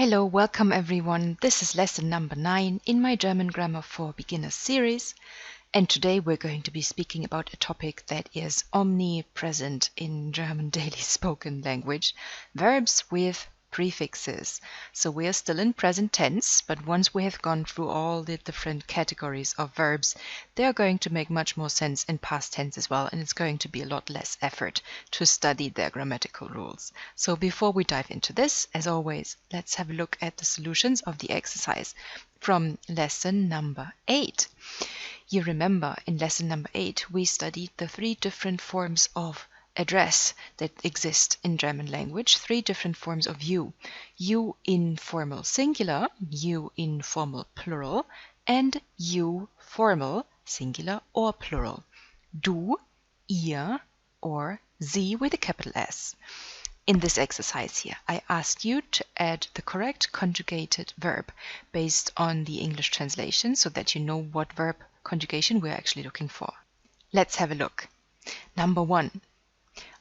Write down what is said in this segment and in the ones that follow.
Hello, welcome everyone. This is lesson number 9 in my German Grammar for Beginners series. And today we're going to be speaking about a topic that is omnipresent in German daily spoken language, verbs with prefixes. So we are still in present tense, but once we have gone through all the different categories of verbs, they are going to make much more sense in past tense as well, and it's going to be a lot less effort to study their grammatical rules. So before we dive into this, as always, let's have a look at the solutions of the exercise from lesson number 8. You remember in lesson number 8 we studied the 3 different forms of address that exist in German language, 3 different forms of you. You in formal singular, you in formal plural, and you formal singular or plural. Du, ihr, or sie with a capital S. In this exercise here, I asked you to add the correct conjugated verb based on the English translation so that you know what verb conjugation we're actually looking for. Let's have a look. Number 1.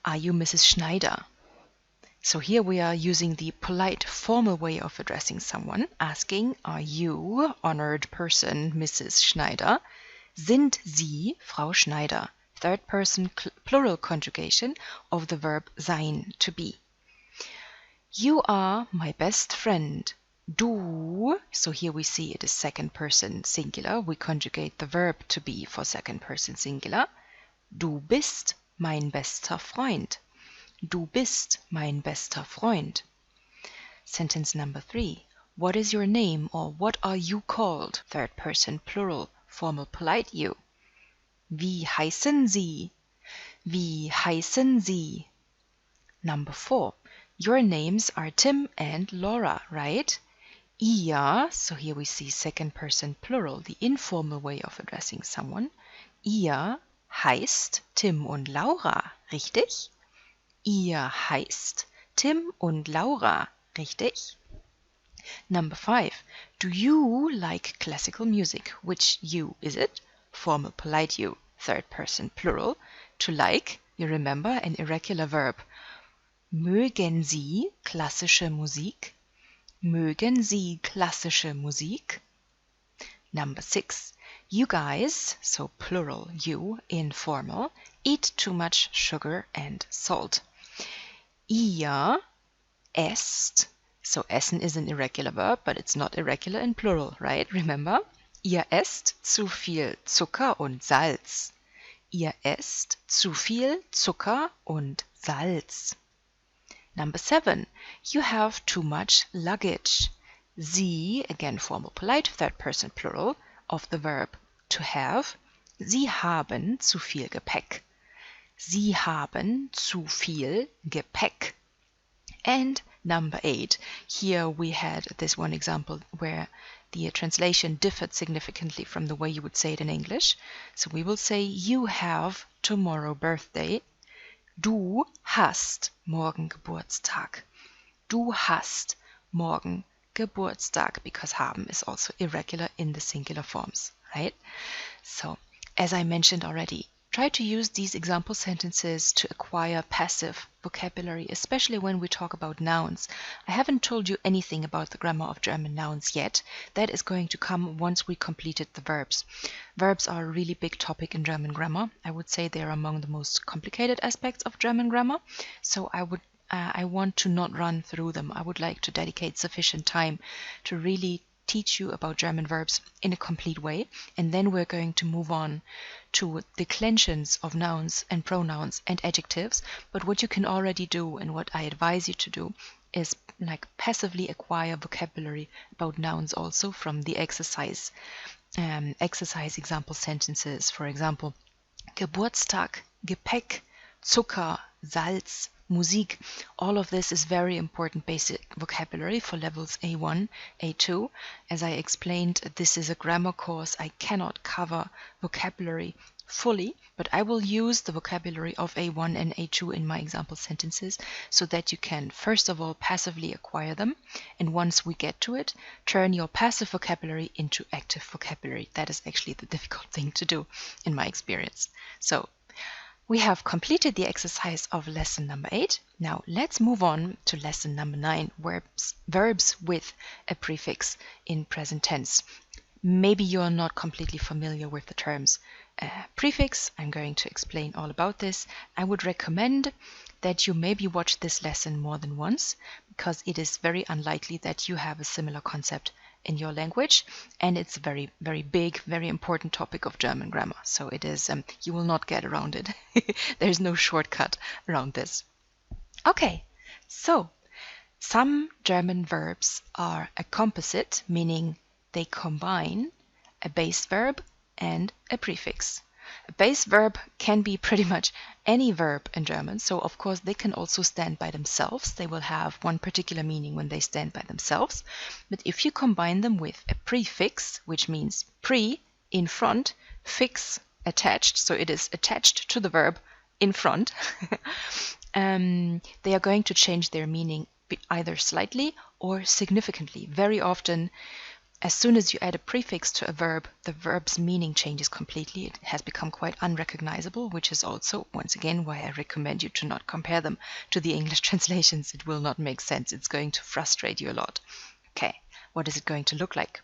Are you Mrs. Schneider? So here we are using the polite, formal way of addressing someone, asking, are you, honored person, Mrs. Schneider? Sind Sie, Frau Schneider? Third person plural conjugation of the verb sein, to be. You are my best friend. Du, so here we see it is second person singular. We conjugate the verb to be for second person singular. Du bist mein bester Freund. Du bist mein bester Freund. Sentence number 3. What is your name, or what are you called? Third person plural, formal polite you. Wie heißen Sie? Wie heißen Sie? Number 4. Your names are Tim and Laura, right? Ihr, so here we see second person plural, the informal way of addressing someone. Ihr heißt Tim und Laura, richtig? Ihr heißt Tim und Laura, richtig? Number 5. Do you like classical music? Which you is it? Formal polite you, third person plural. To like, you remember, an irregular verb. Mögen Sie klassische Musik? Mögen Sie klassische Musik? Number 6. You guys, so plural you, informal, eat too much sugar and salt. Ihr esst, so essen is an irregular verb, but it's not irregular in plural, right? Remember? Ihr esst zu viel Zucker und Salz. Ihr esst zu viel Zucker und Salz. Number 7. You have too much luggage. Sie, again formal polite, third person plural, of the verb to have. Sie haben zu viel Gepäck. Sie haben zu viel Gepäck. And number 8. Here we had this one example where the translation differed significantly from the way you would say it in English. So we will say, you have tomorrow birthday. Du hast morgen Geburtstag. Du hast morgen Geburtstag, because haben is also irregular in the singular forms, right? So, as I mentioned already, try to use these example sentences to acquire passive vocabulary, especially when we talk about nouns. I haven't told you anything about the grammar of German nouns yet. That is going to come once we completed the verbs. Verbs are a really big topic in German grammar. I would say they are among the most complicated aspects of German grammar. So I want to not run through them. I would like to dedicate sufficient time to really teach you about German verbs in a complete way, and then we're going to move on to declensions of nouns and pronouns and adjectives. But what you can already do, and what I advise you to do, is like passively acquire vocabulary about nouns also from the exercise example sentences. For example, Geburtstag, Gepäck, Zucker, Salz, Musik. All of this is very important basic vocabulary for levels A1, A2. As I explained, this is a grammar course. I cannot cover vocabulary fully, but I will use the vocabulary of A1 and A2 in my example sentences so that you can, first of all, passively acquire them, and once we get to it, turn your passive vocabulary into active vocabulary. That is actually the difficult thing to do in my experience. So, We have completed the exercise of lesson number 8. Now let's move on to lesson number 9, verbs with a prefix in present tense. Maybe you're not completely familiar with the terms prefix. I'm going to explain all about this. I would recommend that you maybe watch this lesson more than once, because it is very unlikely that you have a similar concept in your language, and it's a very, very big, very important topic of German grammar. So it is, you will not get around it. There's no shortcut around this. Okay, so some German verbs are a composite, meaning they combine a base verb and a prefix. A base verb can be pretty much any verb in German, so of course they can also stand by themselves. They will have one particular meaning when they stand by themselves. But if you combine them with a prefix, which means pre, in front, fix, attached, so it is attached to the verb in front, they are going to change their meaning either slightly or significantly. Very often, as soon as you add a prefix to a verb, the verb's meaning changes completely. It has become quite unrecognizable, which is also, once again, why I recommend you to not compare them to the English translations. It will not make sense. It's going to frustrate you a lot. Okay, what is it going to look like?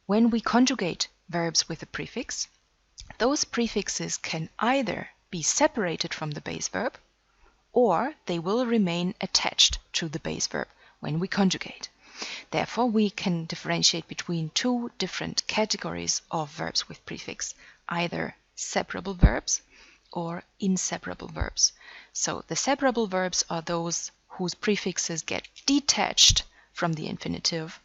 When we conjugate verbs with a prefix, those prefixes can either be separated from the base verb, or they will remain attached to the base verb when we conjugate. Therefore, we can differentiate between two different categories of verbs with prefix, either separable verbs or inseparable verbs. So the separable verbs are those whose prefixes get detached from the infinitive,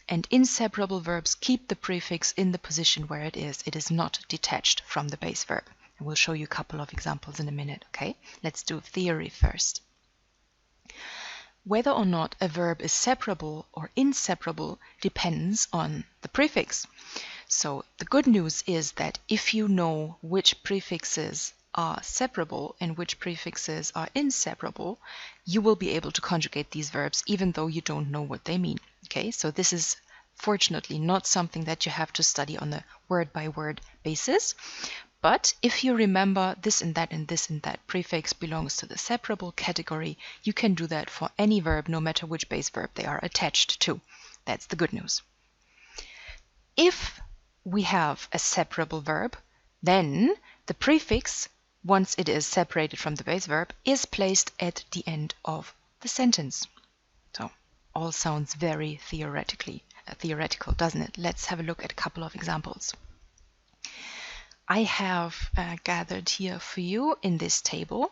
and inseparable verbs keep the prefix in the position where it is. It is not detached from the base verb. And we'll show you a couple of examples in a minute, okay? Let's do theory first. Whether or not a verb is separable or inseparable depends on the prefix. So the good news is that if you know which prefixes are separable and which prefixes are inseparable, you will be able to conjugate these verbs even though you don't know what they mean. Okay, so this is fortunately not something that you have to study on a word-by-word basis. But if you remember this and that and this and that prefix belongs to the separable category, you can do that for any verb, no matter which base verb they are attached to. That's the good news. If we have a separable verb, then the prefix, once it is separated from the base verb, is placed at the end of the sentence. So, all sounds very theoretical, doesn't it? Let's have a look at a couple of examples. I have gathered here for you in this table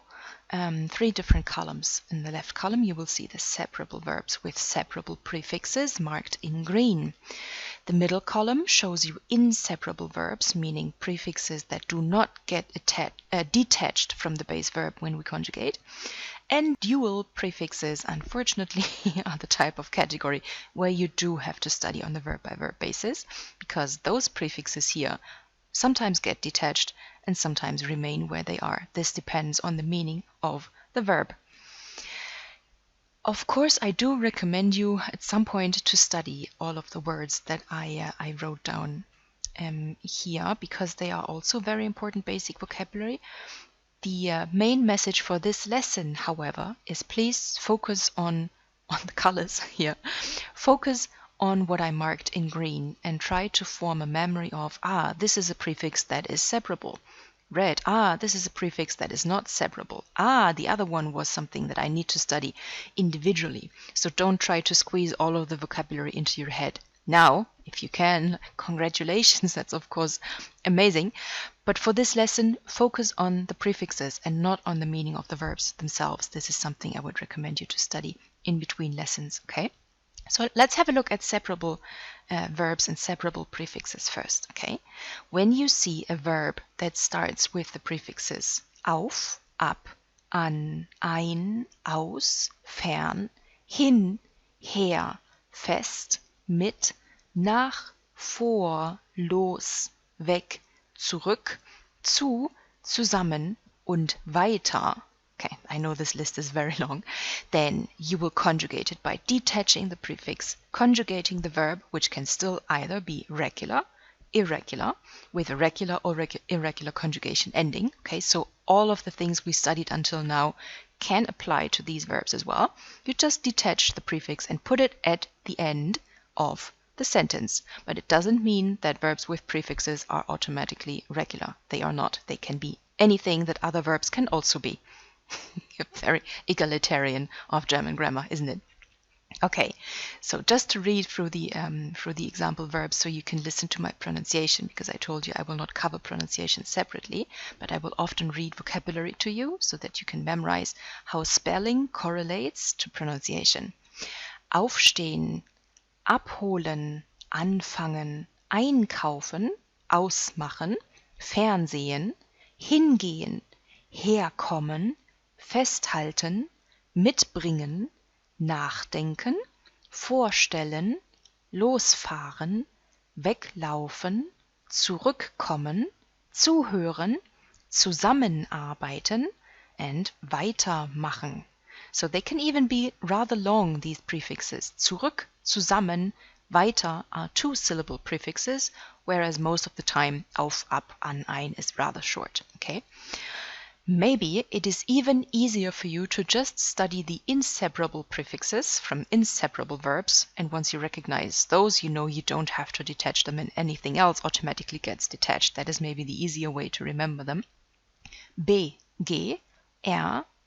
3 different columns. In the left column you will see the separable verbs with separable prefixes marked in green. The middle column shows you inseparable verbs, meaning prefixes that do not get detached from the base verb when we conjugate. And dual prefixes, unfortunately, are the type of category where you do have to study on the verb-by-verb basis, because those prefixes here sometimes get detached and sometimes remain where they are. This depends on the meaning of the verb. Of course, I do recommend you at some point to study all of the words that I wrote down here, because they are also very important basic vocabulary. The main message for this lesson, however, is please focus on the colors here. Focus on what I marked in green and try to form a memory of, this is a prefix that is separable. Red, this is a prefix that is not separable. The other one was something that I need to study individually. So don't try to squeeze all of the vocabulary into your head. Now, if you can, congratulations, that's of course amazing. But for this lesson, focus on the prefixes and not on the meaning of the verbs themselves. This is something I would recommend you to study in between lessons, okay? So let's have a look at separable verbs and separable prefixes first, okay? When you see a verb that starts with the prefixes auf, ab, an, ein, aus, fern, hin, her, fest, mit, nach, vor, los, weg, zurück, zu, zusammen und weiter. Okay, I know this list is very long. Then you will conjugate it by detaching the prefix, conjugating the verb, which can still either be regular, irregular with a regular or irregular conjugation ending. Okay, so all of the things we studied until now can apply to these verbs as well. You just detach the prefix and put it at the end of the sentence. But it doesn't mean that verbs with prefixes are automatically regular. They are not. They can be anything that other verbs can also be. Very egalitarian of German grammar, isn't it? Okay, so just to read through the example verbs so you can listen to my pronunciation, because I told you I will not cover pronunciation separately, but I will often read vocabulary to you so that you can memorize how spelling correlates to pronunciation. Aufstehen, abholen, anfangen, einkaufen, ausmachen, Fernsehen, hingehen, herkommen, festhalten, mitbringen, nachdenken, vorstellen, losfahren, weglaufen, zurückkommen, zuhören, zusammenarbeiten, and weitermachen. So they can even be rather long, these prefixes. Zurück, zusammen, weiter are two-syllable prefixes, whereas most of the time auf, ab, an, ein is rather short. Okay? Maybe it is even easier for you to just study the inseparable prefixes from inseparable verbs, and once you recognize those, you know you don't have to detach them and anything else automatically gets detached. That is maybe the easier way to remember them. Be, ge,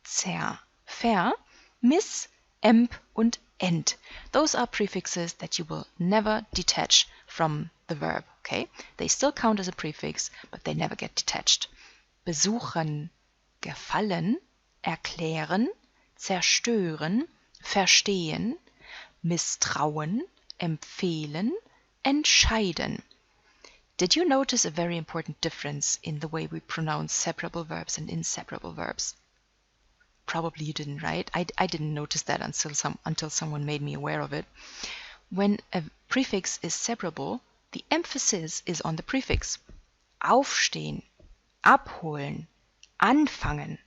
zer, ver, miss, emp, und end. Those are prefixes that you will never detach from the verb, okay? They still count as a prefix, but they never get detached. Besuchen, gefallen, erklären, zerstören, verstehen, misstrauen, empfehlen, entscheiden. Did you notice a very important difference in the way we pronounce separable verbs and inseparable verbs? Probably you didn't, right? I didn't notice that until someone made me aware of it. When a prefix is separable, the emphasis is on the prefix. Aufstehen, abholen, anfangen.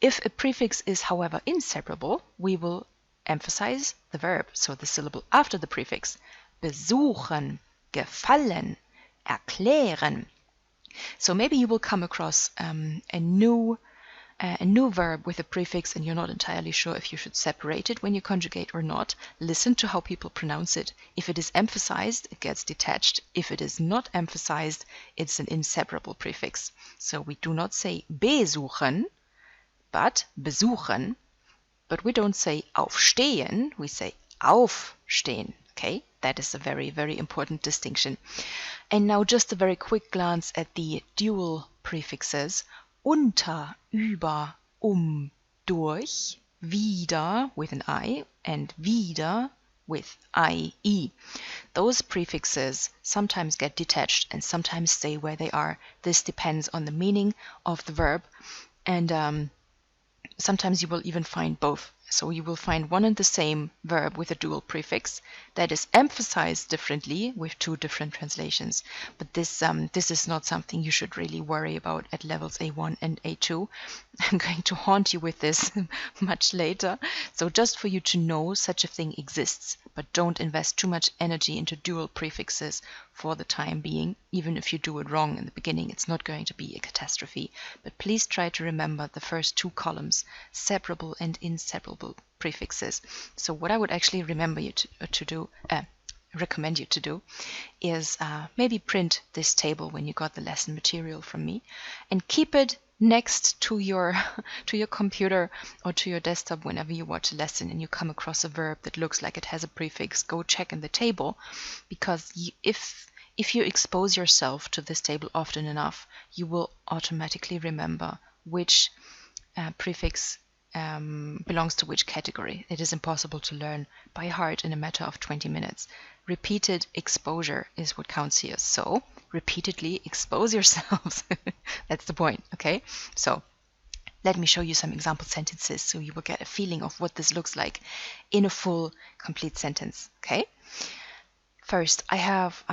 If a prefix is, however, inseparable, we will emphasize the verb, so the syllable after the prefix. Besuchen, gefallen, erklären. So maybe you will come across a new verb with a prefix and you're not entirely sure if you should separate it when you conjugate or not. Listen to how people pronounce it. If it is emphasized, it gets detached. If it is not emphasized, it's an inseparable prefix. So we do not say besuchen, but besuchen. But we don't say aufstehen, we say aufstehen. Okay, that is a very, very important distinction. And now just a very quick glance at the dual prefixes. Unter, über, durch, wieder with an I, and wieder with IE. Those prefixes sometimes get detached and sometimes stay where they are. This depends on the meaning of the verb, and sometimes you will even find both. So you will find one and the same verb with a dual prefix that is emphasized differently with two different translations. But this is not something you should really worry about at levels A1 and A2. I'm going to haunt you with this much later. So just for you to know such a thing exists, but don't invest too much energy into dual prefixes for the time being. Even if you do it wrong in the beginning, it's not going to be a catastrophe. But please try to remember the first two columns, separable and inseparable prefixes. So what I would actually recommend you to do is maybe print this table when you got the lesson material from me and keep it next to your computer or to your desktop whenever you watch a lesson and you come across a verb that looks like it has a prefix. Go check in the table, because if you expose yourself to this table often enough, you will automatically remember which prefix belongs to which category. It is impossible to learn by heart in a matter of 20 minutes. Repeated exposure is what counts here. So repeatedly expose yourselves. That's the point, okay? So let me show you some example sentences so you will get a feeling of what this looks like in a full, complete sentence, okay? First, I have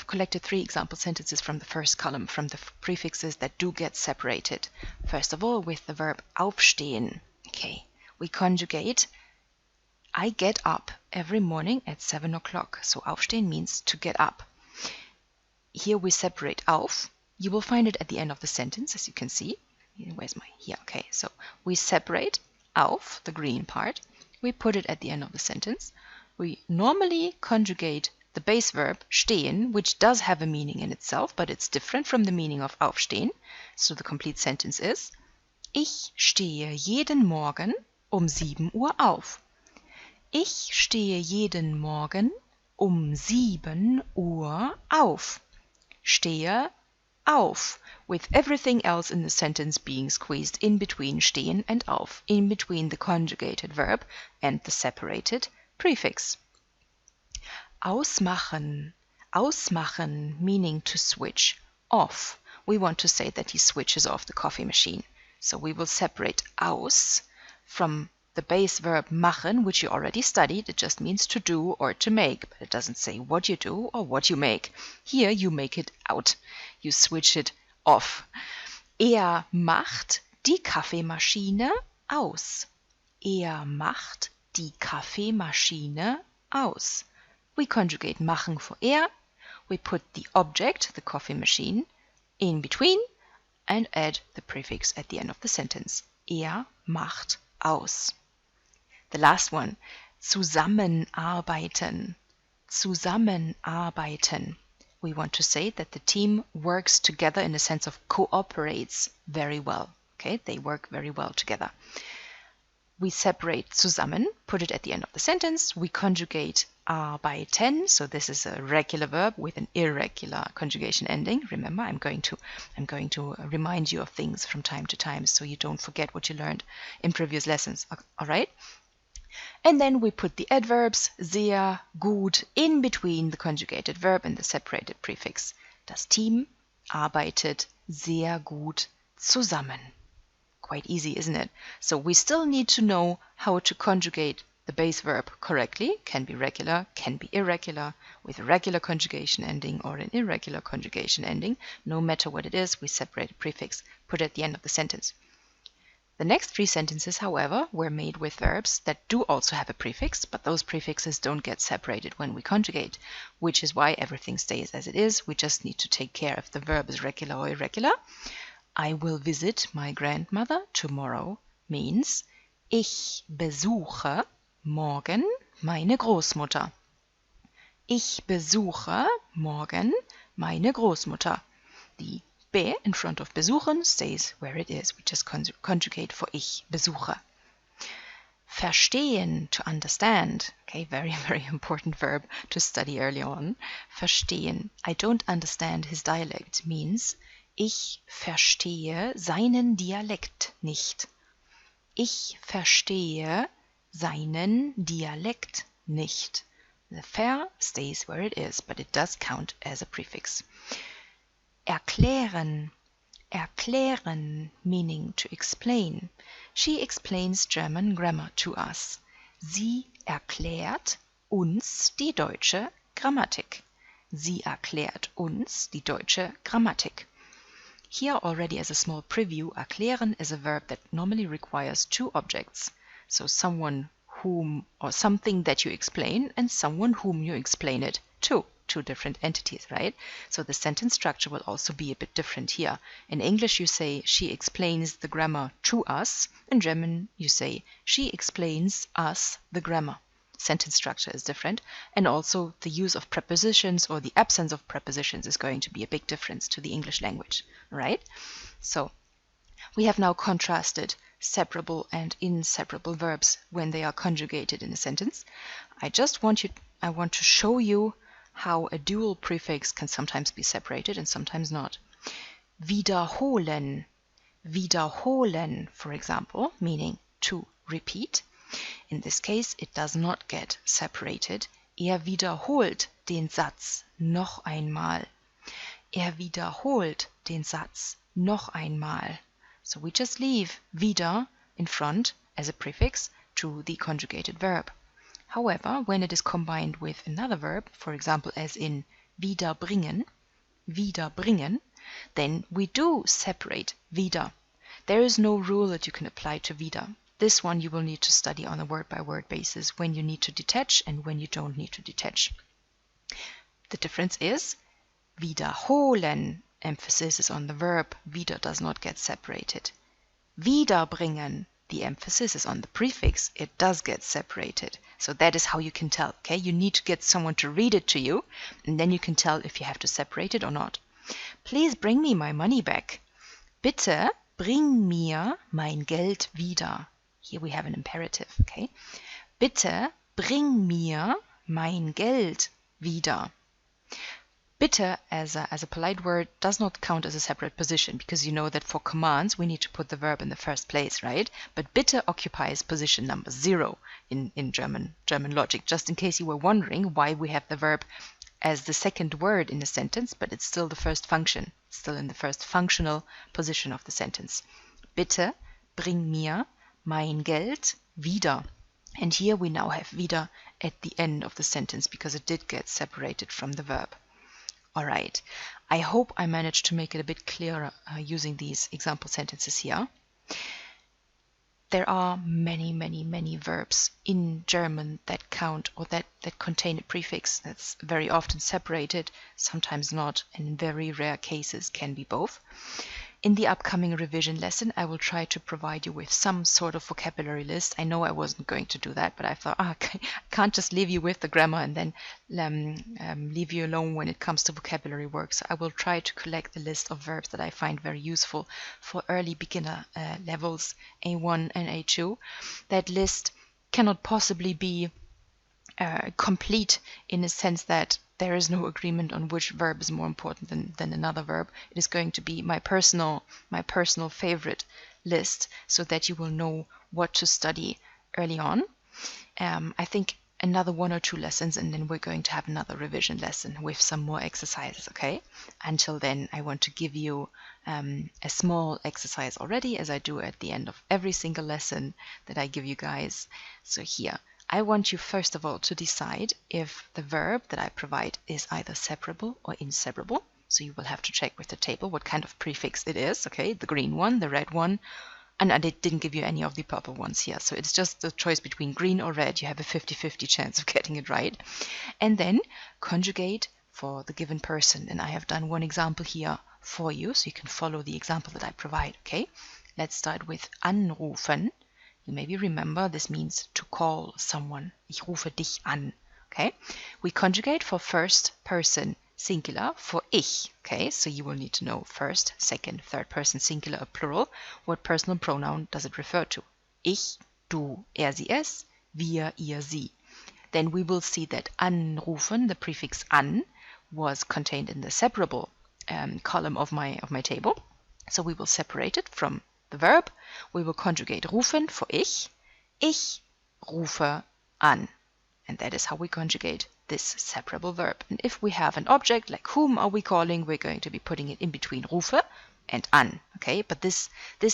collected 3 example sentences from the first column, from the prefixes that do get separated. First of all, with the verb aufstehen. Okay, we conjugate. I get up every morning at 7 o'clock. So aufstehen means to get up. here we separate auf. You will find it at the end of the sentence, as you can see. Where's my, here, okay. So we separate auf, the green part. We put it at the end of the sentence. We normally conjugate the base verb stehen, which does have a meaning in itself, but it's different from the meaning of aufstehen. So the complete sentence is, Ich stehe jeden Morgen um 7 Uhr auf. Ich stehe jeden Morgen um 7 Uhr auf. Stehe auf, with everything else in the sentence being squeezed in between stehen and auf, in between the conjugated verb and the separated prefix. Ausmachen. Ausmachen, meaning to switch off. We want to say that he switches off the coffee machine. So we will separate aus from the base verb machen, which you already studied. It just means to do or to make, but it doesn't say what you do or what you make. Here you make it out. You switch it off. Er macht die Kaffeemaschine aus. Er macht die Kaffeemaschine aus. We conjugate machen for er. We put the object, the coffee machine, in between and add the prefix at the end of the sentence. Er macht aus. The last one, zusammenarbeiten. Zusammenarbeiten. We want to say that the team works together in the sense of cooperates very well. Okay, they work very well together. We separate zusammen, put it at the end of the sentence. We conjugate arbeiten, so this is a regular verb with an irregular conjugation ending. Remember, I'm going to remind you of things from time to time so you don't forget what you learned in previous lessons. All right? And then we put the adverbs sehr, gut in between the conjugated verb and the separated prefix. Das Team arbeitet sehr gut zusammen. Quite easy, isn't it? So we still need to know how to conjugate the base verb correctly. Can be regular, can be irregular, with a regular conjugation ending or an irregular conjugation ending. No matter what it is, we separate a prefix, put it at the end of the sentence. The next 3 sentences, however, were made with verbs that do also have a prefix, but those prefixes don't get separated when we conjugate, which is why everything stays as it is. We just need to take care if the verb is regular or irregular. I will visit my grandmother tomorrow means ich besuche morgen meine Großmutter. Ich besuche morgen meine Großmutter. The be in front of besuchen stays where it is. We just conjugate for ich besuche. Verstehen, to understand. Okay, very, very important verb to study early on. Verstehen. I don't understand his dialect means ich verstehe seinen Dialekt nicht. Ich verstehe seinen Dialekt nicht. The ver stays where it is, but it does count as a prefix. Erklären. Erklären, meaning to explain. She explains German grammar to us. Sie erklärt uns die deutsche Grammatik. Sie erklärt uns die deutsche Grammatik. Here already as a small preview, erklären is a verb that normally requires 2 objects. So someone whom or something that you explain and someone whom you explain it to. 2 different entities, right? So the sentence structure will also be a bit different here. In English you say she explains the grammar to us. In German you say she explains us the grammar. Sentence structure is different, and also the use of prepositions or the absence of prepositions is going to be a big difference to the English language, right? So we have now contrasted separable and inseparable verbs when they are conjugated in a sentence. I want to show you how a dual prefix can sometimes be separated and sometimes not. Wiederholen. Wiederholen, for example, meaning to repeat. In this case, it does not get separated. Wiederholt den Satz noch einmal. Wiederholt den Satz noch einmal. So we just leave wieder in front as a prefix to the conjugated verb. However, when it is combined with another verb, for example, as in wiederbringen, wiederbringen, then we do separate wieder. There is no rule that you can apply to wieder. This one you will need to study on a word-by-word basis when you need to detach and when you don't need to detach. The difference is Wiederholen, emphasis is on the verb. Wieder does not get separated. Wiederbringen, the emphasis is on the prefix. It does get separated. So that is how you can tell, okay? You need to get someone to read it to you, and then you can tell if you have to separate it or not. Please bring me my money back. Bitte bring mir mein Geld wieder. Here we have an imperative, okay? Bitte bring mir mein Geld wieder. Bitte, as a polite word, does not count as a separate position, because you know that for commands we need to put the verb in the first place, right? But bitte occupies position number 0 in German logic, just in case you were wondering why we have the verb as the second word in a sentence, but it's still the first function, still in the first functional position of the sentence. Bitte bring mir mein Geld wieder. And here we now have wieder at the end of the sentence because it did get separated from the verb. All right, I hope I managed to make it a bit clearer using these example sentences here. There are many verbs in German that count or that contain a prefix that's very often separated, sometimes not, and in very rare cases can be both. In the upcoming revision lesson, I will try to provide you with some sort of vocabulary list. I know I wasn't going to do that, but I thought, I can't just leave you with the grammar and then leave you alone when it comes to vocabulary work. So I will try to collect the list of verbs that I find very useful for early beginner levels A1 and A2. That list cannot possibly be complete in a sense that there is no agreement on which verb is more important than another verb. It is going to be my personal favorite list so that you will know what to study early on. I think another 1 or 2 lessons and then we're going to have another revision lesson with some more exercises, okay? Until then, I want to give you a small exercise already, as I do at the end of every single lesson that I give you guys. So here, I want you first of all to decide if the verb that I provide is either separable or inseparable. So you will have to check with the table what kind of prefix it is, okay? The green one, the red one, and I didn't give you any of the purple ones here. So it's just a choice between green or red. You have a 50-50 chance of getting it right. And then conjugate for the given person. And I have done one example here for you, so you can follow the example that I provide, okay? Let's start with anrufen. You maybe remember this means to call someone. Ich rufe dich an. Okay? We conjugate for first person singular for ich. Okay? So you will need to know first, second, third person singular or plural. What personal pronoun does it refer to? Ich, du, er, sie, es, wir, ihr, sie. Then we will see that anrufen, the prefix an, was contained in the separable column of my table. So we will separate it from the verb. We will conjugate rufen for ich. Ich rufe an. And that is how we conjugate this separable verb. And if we have an object like whom are we calling, we're going to be putting it in between rufe and an. Okay, but this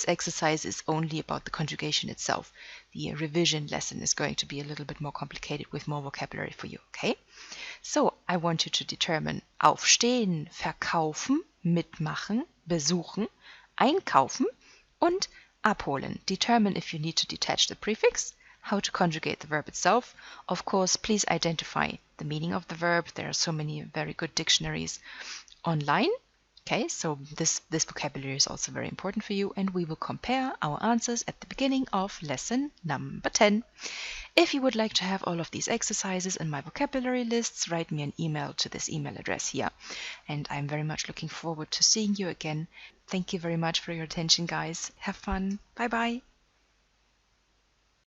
exercise is only about the conjugation itself. The revision lesson is going to be a little bit more complicated with more vocabulary for you. Okay, so I want you to determine aufstehen, verkaufen, mitmachen, besuchen, einkaufen, und abholen. Determine if you need to detach the prefix, how to conjugate the verb itself. Of course, please identify the meaning of the verb. There are so many very good dictionaries online. Okay, so this vocabulary is also very important for you, and we will compare our answers at the beginning of lesson number 10. If you would like to have all of these exercises and my vocabulary lists, write me an email to this email address here. And I'm very much looking forward to seeing you again. Thank you very much for your attention, guys. Have fun. Bye-bye.